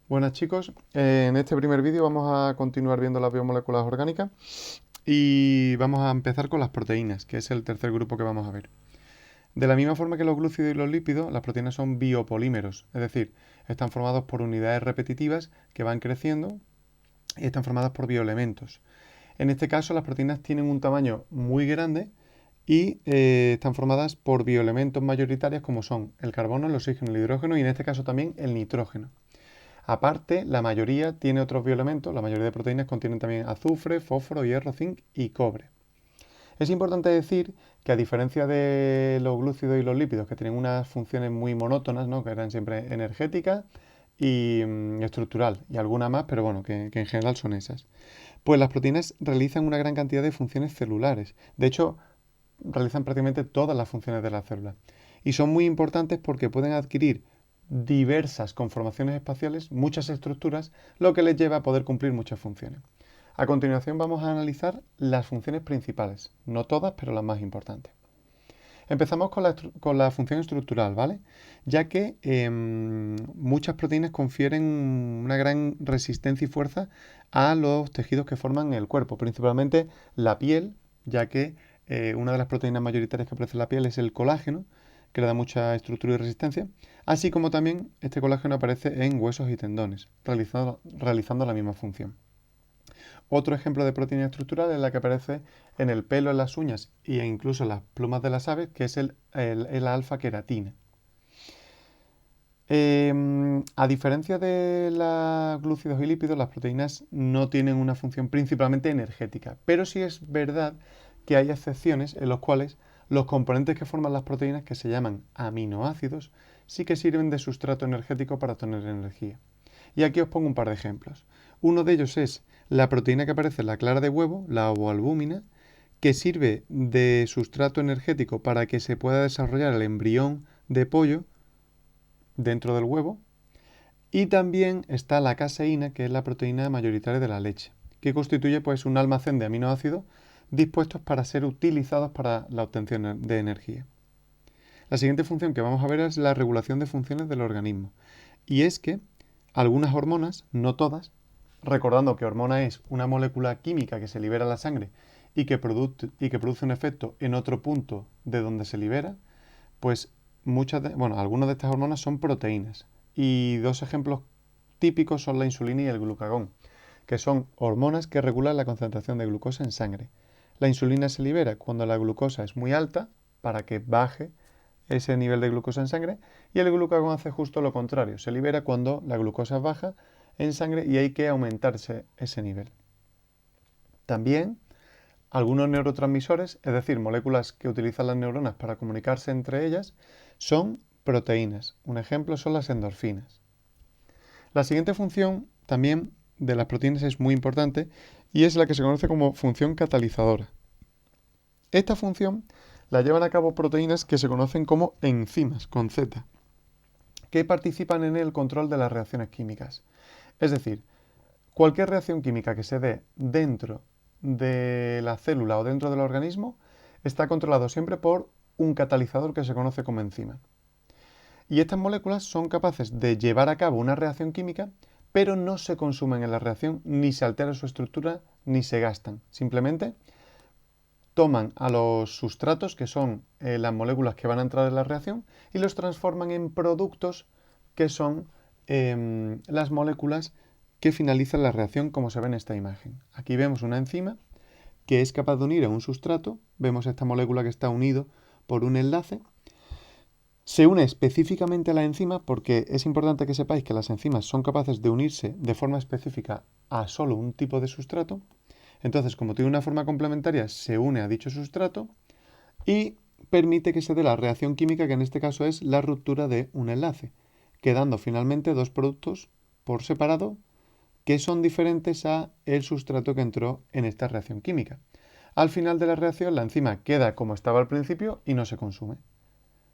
Buenas chicos, en este primer vídeo vamos a continuar viendo las biomoléculas orgánicas y vamos a empezar con las proteínas, que es el tercer grupo que vamos a ver. De la misma forma que los glúcidos y los lípidos, las proteínas son biopolímeros, es decir, están formados por unidades repetitivas que van creciendo y están formadas por bioelementos. En este caso, las proteínas tienen un tamaño muy grande y están formadas por bioelementos mayoritarios como son el carbono, el oxígeno, el hidrógeno y en este caso también el nitrógeno. Aparte, la mayoría tiene otros bioelementos, la mayoría de proteínas contienen también azufre, fósforo, hierro, zinc y cobre. Es importante decir que a diferencia de los glúcidos y los lípidos, que tienen unas funciones muy monótonas, ¿no? Que eran siempre energética y estructural, y alguna más, pero bueno, que en general son esas. Pues las proteínas realizan una gran cantidad de funciones celulares. De hecho, realizan prácticamente todas las funciones de la célula. Y son muy importantes porque pueden adquirir diversas conformaciones espaciales, muchas estructuras, lo que les lleva a poder cumplir muchas funciones. A continuación vamos a analizar las funciones principales, no todas, pero las más importantes. Empezamos con la función estructural, ¿vale? Ya que muchas proteínas confieren una gran resistencia y fuerza a los tejidos que forman el cuerpo, principalmente la piel, ya que una de las proteínas mayoritarias que aparece en la piel es el colágeno, que le da mucha estructura y resistencia, así como también este colágeno aparece en huesos y tendones, realizando la misma función. Otro ejemplo de proteína estructural es la que aparece en el pelo, en las uñas e incluso en las plumas de las aves, que es el alfa-queratina. A diferencia de los glúcidos y lípidos, las proteínas no tienen una función principalmente energética, pero sí es verdad que hay excepciones en las cuales los componentes que forman las proteínas, que se llaman aminoácidos, sí que sirven de sustrato energético para obtener energía. Y aquí os pongo un par de ejemplos. Uno de ellos es la proteína que aparece en la clara de huevo, la ovoalbúmina, que sirve de sustrato energético para que se pueda desarrollar el embrión de pollo dentro del huevo. Y también está la caseína, que es la proteína mayoritaria de la leche, que constituye pues un almacén de aminoácidos dispuestos para ser utilizados para la obtención de energía. La siguiente función que vamos a ver es la regulación de funciones del organismo. Y es que algunas hormonas, no todas, recordando que hormona es una molécula química que se libera en la sangre y que produce un efecto en otro punto de donde se libera, pues algunas de estas hormonas son proteínas. Y dos ejemplos típicos son la insulina y el glucagón, que son hormonas que regulan la concentración de glucosa en sangre. La insulina se libera cuando la glucosa es muy alta para que baje ese nivel de glucosa en sangre y el glucagón hace justo lo contrario, se libera cuando la glucosa es baja en sangre y hay que aumentarse ese nivel. También algunos neurotransmisores, es decir, moléculas que utilizan las neuronas para comunicarse entre ellas, son proteínas. Un ejemplo son las endorfinas. La siguiente función también de las proteínas es muy importante y es la que se conoce como función catalizadora. Esta función la llevan a cabo proteínas que se conocen como enzimas, con Z, que participan en el control de las reacciones químicas. Es decir, cualquier reacción química que se dé dentro de la célula o dentro del organismo está controlado siempre por un catalizador que se conoce como enzima. Y estas moléculas son capaces de llevar a cabo una reacción química, pero no se consumen en la reacción, ni se altera su estructura, ni se gastan. Simplemente toman a los sustratos, que son las moléculas que van a entrar en la reacción, y los transforman en productos que son las moléculas que finalizan la reacción, como se ve en esta imagen. Aquí vemos una enzima que es capaz de unir a un sustrato, vemos esta molécula que está unido por un enlace, se une específicamente a la enzima porque es importante que sepáis que las enzimas son capaces de unirse de forma específica a solo un tipo de sustrato. Entonces, como tiene una forma complementaria, se une a dicho sustrato y permite que se dé la reacción química, que en este caso es la ruptura de un enlace, quedando finalmente dos productos por separado que son diferentes a el sustrato que entró en esta reacción química. Al final de la reacción, la enzima queda como estaba al principio y no se consume.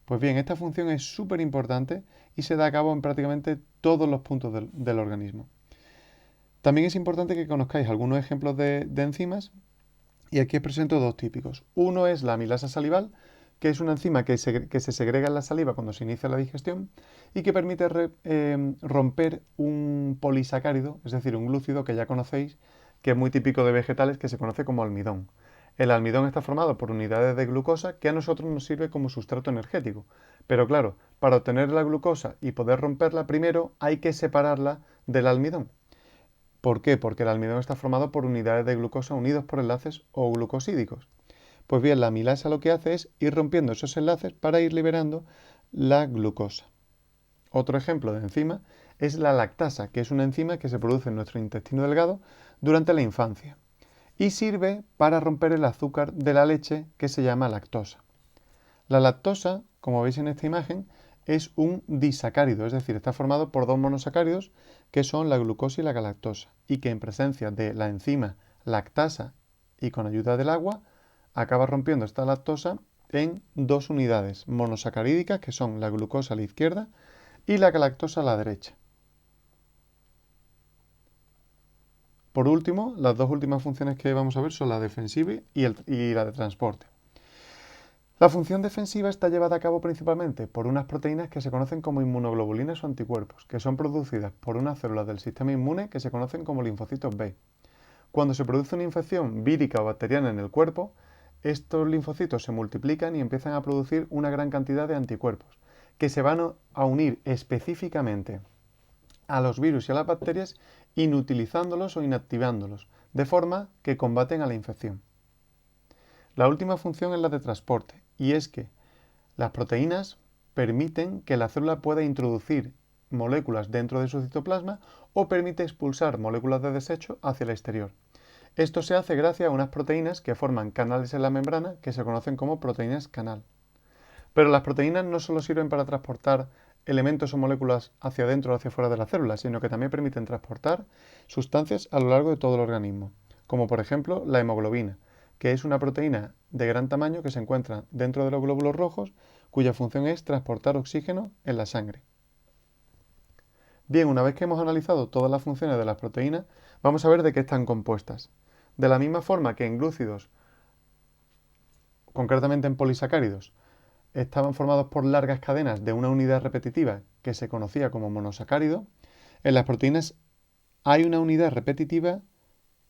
Pues bien, esta función es súper importante y se da a cabo en prácticamente todos los puntos del organismo. También es importante que conozcáis algunos ejemplos de enzimas y aquí os presento dos típicos. Uno es la amilasa salival, que es una enzima que se segrega en la saliva cuando se inicia la digestión y que permite romper un polisacárido, es decir, un glúcido que ya conocéis, que es muy típico de vegetales, que se conoce como almidón. El almidón está formado por unidades de glucosa que a nosotros nos sirve como sustrato energético. Pero claro, para obtener la glucosa y poder romperla, primero hay que separarla del almidón. ¿Por qué? Porque el almidón está formado por unidades de glucosa unidos por enlaces o glucosídicos. Pues bien, la amilasa lo que hace es ir rompiendo esos enlaces para ir liberando la glucosa. Otro ejemplo de enzima es la lactasa, que es una enzima que se produce en nuestro intestino delgado durante la infancia y sirve para romper el azúcar de la leche que se llama lactosa. La lactosa, como veis en esta imagen, es un disacárido, es decir, está formado por dos monosacáridos que son la glucosa y la galactosa y que en presencia de la enzima lactasa y con ayuda del agua acaba rompiendo esta lactosa en dos unidades monosacarídicas que son la glucosa a la izquierda y la galactosa a la derecha. Por último, las dos últimas funciones que vamos a ver son la defensiva y la de transporte. La función defensiva está llevada a cabo principalmente por unas proteínas que se conocen como inmunoglobulinas o anticuerpos, que son producidas por unas células del sistema inmune que se conocen como linfocitos B. Cuando se produce una infección vírica o bacteriana en el cuerpo, estos linfocitos se multiplican y empiezan a producir una gran cantidad de anticuerpos, que se van a unir específicamente a los virus y a las bacterias inutilizándolos o inactivándolos, de forma que combaten a la infección. La última función es la de transporte, y es que las proteínas permiten que la célula pueda introducir moléculas dentro de su citoplasma o permite expulsar moléculas de desecho hacia el exterior. Esto se hace gracias a unas proteínas que forman canales en la membrana que se conocen como proteínas canal. Pero las proteínas no solo sirven para transportar elementos o moléculas hacia adentro o hacia fuera de la célula, sino que también permiten transportar sustancias a lo largo de todo el organismo, como por ejemplo la hemoglobina, que es una proteína de gran tamaño que se encuentra dentro de los glóbulos rojos, cuya función es transportar oxígeno en la sangre. Bien, una vez que hemos analizado todas las funciones de las proteínas, vamos a ver de qué están compuestas. De la misma forma que en glúcidos, concretamente en polisacáridos, estaban formados por largas cadenas de una unidad repetitiva que se conocía como monosacárido, en las proteínas hay una unidad repetitiva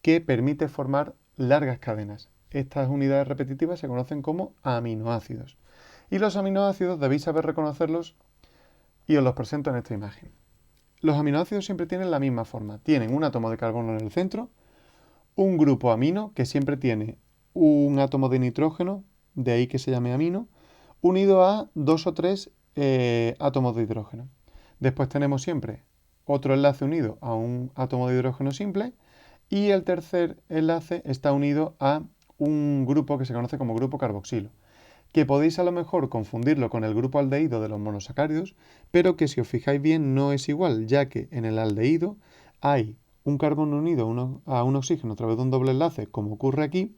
que permite formar largas cadenas. Estas unidades repetitivas se conocen como aminoácidos. Y los aminoácidos debéis saber reconocerlos y os los presento en esta imagen. Los aminoácidos siempre tienen la misma forma. Tienen un átomo de carbono en el centro, un grupo amino que siempre tiene un átomo de nitrógeno, de ahí que se llame amino, unido a dos o tres átomos de hidrógeno. Después tenemos siempre otro enlace unido a un átomo de hidrógeno simple y el tercer enlace está unido a un grupo que se conoce como grupo carboxilo, que podéis a lo mejor confundirlo con el grupo aldehído de los monosacáridos, pero que si os fijáis bien no es igual, ya que en el aldehído hay un carbono unido a un oxígeno a través de un doble enlace, como ocurre aquí,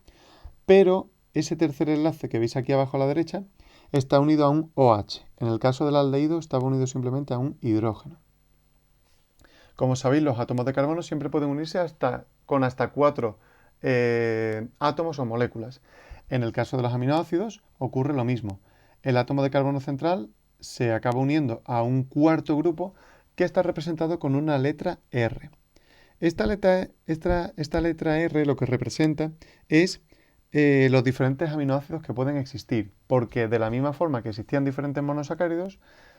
pero ese tercer enlace que veis aquí abajo a la derecha está unido a un OH. En el caso del aldehído estaba unido simplemente a un hidrógeno. Como sabéis, los átomos de carbono siempre pueden unirse con hasta 4 átomos o moléculas. En el caso de los aminoácidos ocurre lo mismo. El átomo de carbono central se acaba uniendo a un cuarto grupo que está representado con una letra R. Esta letra R lo que representa es los diferentes aminoácidos que pueden existir, porque de la misma forma que existían diferentes monosacáridos,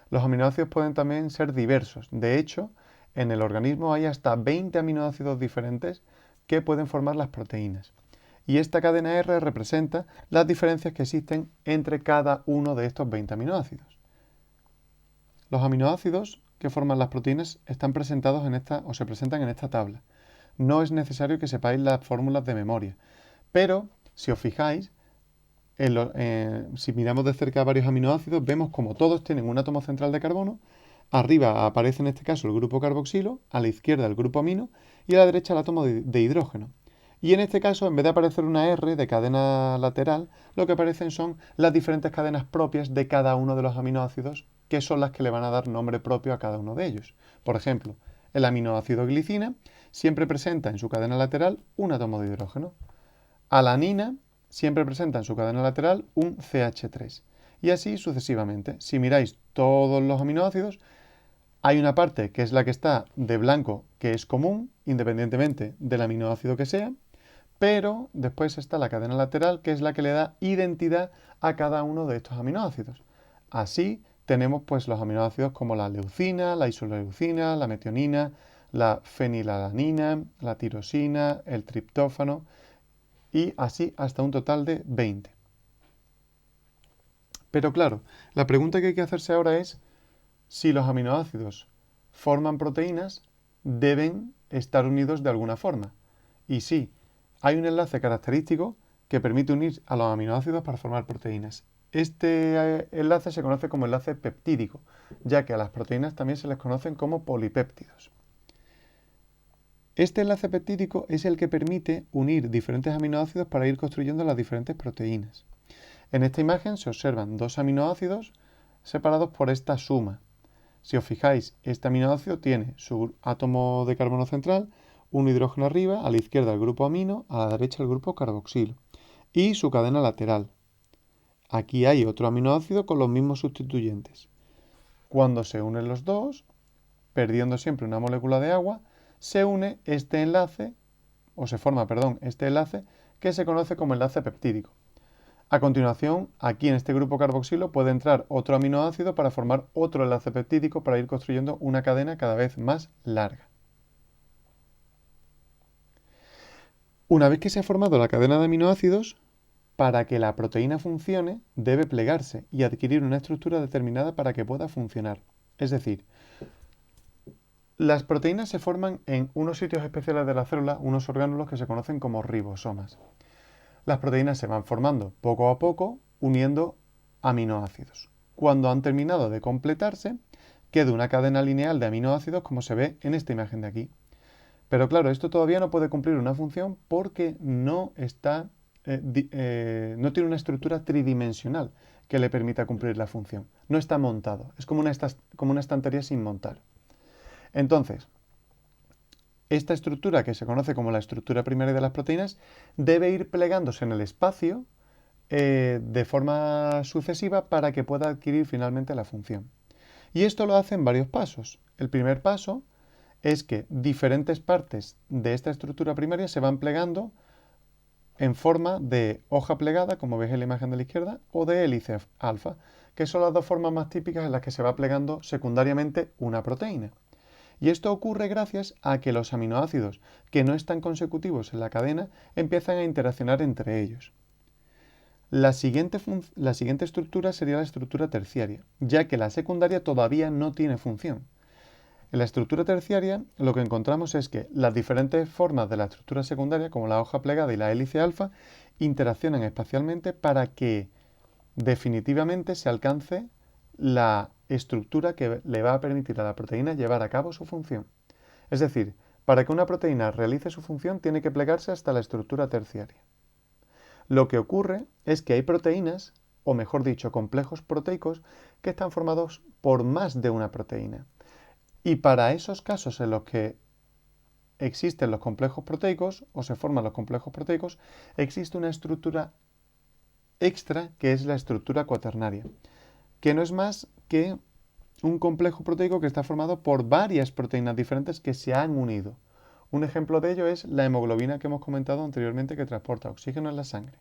los aminoácidos pueden también ser diversos. De hecho, en el organismo hay hasta 20 aminoácidos diferentes que pueden formar las proteínas. Y esta cadena R representa las diferencias que existen entre cada uno de estos 20 aminoácidos. Los aminoácidos que forman las proteínas están presentados se presentan en esta tabla. No es necesario que sepáis las fórmulas de memoria, pero si os fijáis, si miramos de cerca varios aminoácidos, vemos como todos tienen un átomo central de carbono. Arriba aparece en este caso el grupo carboxilo, a la izquierda el grupo amino y a la derecha el átomo de hidrógeno. Y en este caso, en vez de aparecer una R de cadena lateral, lo que aparecen son las diferentes cadenas propias de cada uno de los aminoácidos, que son las que le van a dar nombre propio a cada uno de ellos. Por ejemplo, el aminoácido glicina siempre presenta en su cadena lateral un átomo de hidrógeno. Alanina siempre presenta en su cadena lateral un CH3. y así sucesivamente. Si miráis todos los aminoácidos, hay una parte que es la que está de blanco, que es común, independientemente del aminoácido que sea, pero después está la cadena lateral, que es la que le da identidad a cada uno de estos aminoácidos. Así tenemos pues los aminoácidos como la leucina, la isoleucina, la metionina, la fenilalanina, la tirosina, el triptófano y así hasta un total de 20. Pero claro, la pregunta que hay que hacerse ahora es si los aminoácidos forman proteínas, deben estar unidos de alguna forma. Y sí, hay un enlace característico que permite unir a los aminoácidos para formar proteínas. Este enlace se conoce como enlace peptídico, ya que a las proteínas también se les conocen como polipéptidos. Este enlace peptídico es el que permite unir diferentes aminoácidos para ir construyendo las diferentes proteínas. En esta imagen se observan dos aminoácidos separados por esta suma. Si os fijáis, este aminoácido tiene su átomo de carbono central, un hidrógeno arriba, a la izquierda el grupo amino, a la derecha el grupo carboxilo, y su cadena lateral. Aquí hay otro aminoácido con los mismos sustituyentes. Cuando se unen los dos, perdiendo siempre una molécula de agua, se une este enlace, o se forma, perdón, este enlace que se conoce como enlace peptídico. A continuación, aquí en este grupo carboxilo puede entrar otro aminoácido para formar otro enlace peptídico para ir construyendo una cadena cada vez más larga. Una vez que se ha formado la cadena de aminoácidos, para que la proteína funcione, debe plegarse y adquirir una estructura determinada para que pueda funcionar. Es decir, las proteínas se forman en unos sitios especiales de la célula, unos orgánulos que se conocen como ribosomas. Las proteínas se van formando poco a poco uniendo aminoácidos. Cuando han terminado de completarse, queda una cadena lineal de aminoácidos como se ve en esta imagen de aquí. Pero claro, esto todavía no puede cumplir una función porque no tiene una estructura tridimensional que le permita cumplir la función. No está montado, es como una estantería sin montar. Entonces, esta estructura, que se conoce como la estructura primaria de las proteínas, debe ir plegándose en el espacio de forma sucesiva para que pueda adquirir finalmente la función. Y esto lo hace en varios pasos. El primer paso es que diferentes partes de esta estructura primaria se van plegando en forma de hoja plegada, como veis en la imagen de la izquierda, o de hélice alfa, que son las dos formas más típicas en las que se va plegando secundariamente una proteína. Y esto ocurre gracias a que los aminoácidos que no están consecutivos en la cadena empiezan a interaccionar entre ellos. La siguiente estructura sería la estructura terciaria, ya que la secundaria todavía no tiene función. En la estructura terciaria lo que encontramos es que las diferentes formas de la estructura secundaria, como la hoja plegada y la hélice alfa, interaccionan espacialmente para que definitivamente se alcance la estructura que le va a permitir a la proteína llevar a cabo su función. Es decir, para que una proteína realice su función tiene que plegarse hasta la estructura terciaria. Lo que ocurre es que hay proteínas, o mejor dicho, complejos proteicos, que están formados por más de una proteína. Y para esos casos en los que existen los complejos proteicos, o se forman los complejos proteicos, existe una estructura extra que es la estructura cuaternaria, que no es más que un complejo proteico que está formado por varias proteínas diferentes que se han unido. Un ejemplo de ello es la hemoglobina que hemos comentado anteriormente que transporta oxígeno en la sangre.